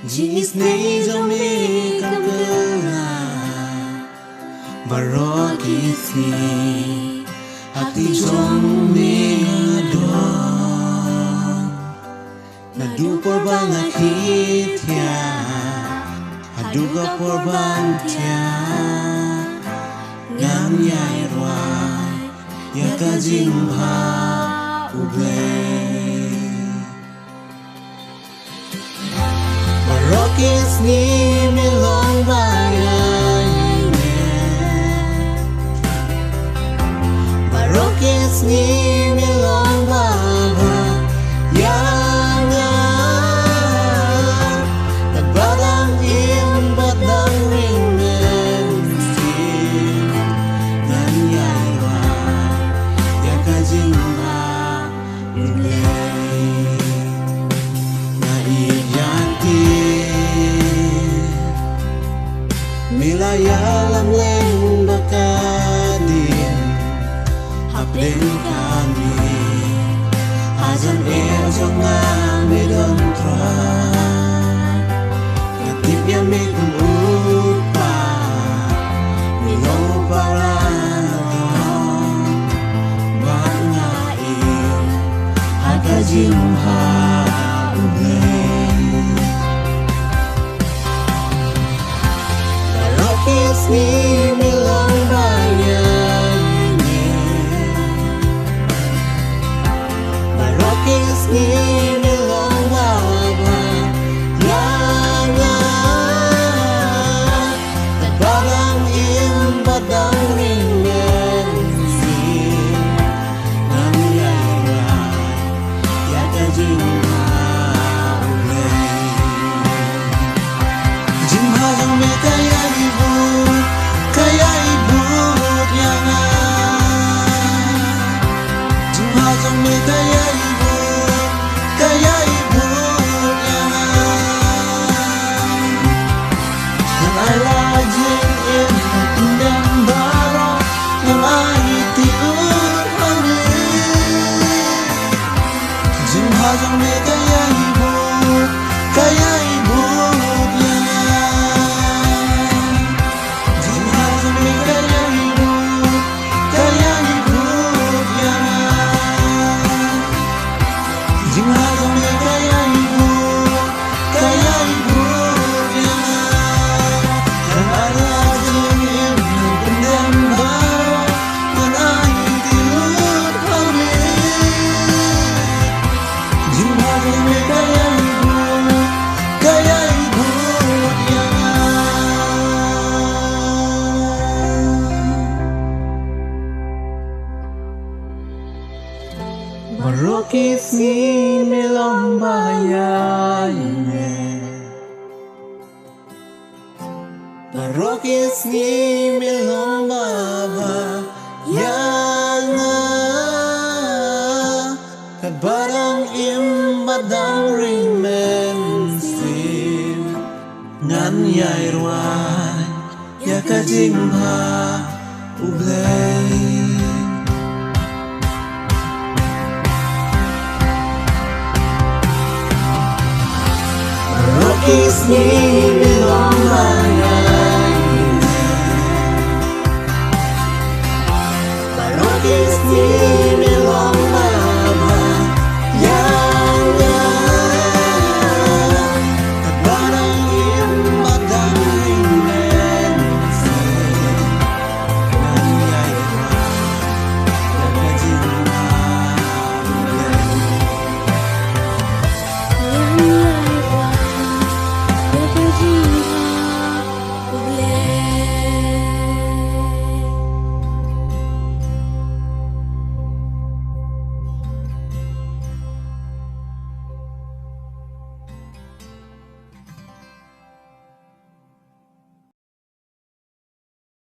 Jis nei jong me kampela Barok isni Hati jong me adon Nadu porbang akitya Aduga porbang tia Ngam yai rwai Yaka jingha ublay Barokis ni milong bayayne Barokis ni milong baba Yana Nagbarang imbat ng ringen Stin Nganyay wa Yakajingha Ulay Milaya lam leng bakadin Hapden kami Hazan jong medon tran Katip ya mekum upa Milong paradon Bangain Hakajimha Ni milong bayayne Barokis ni milong baba Yana Nagbarang imbat ang ringen Sin Nangyayra Yakajingha ulay Jingha jang me kaya ibu Kaya ibut yang Jumha jong me kaya ibut yang Yang alajin in Indang barok Yang aitiur hamil Jumha jong me kaya ibut Barokis ni milong bayayne Barokis ni milong baba Yana Kagbarang imbadang ringmen Sin Nganyay rwai Yakajingha ublay Barokis ni milong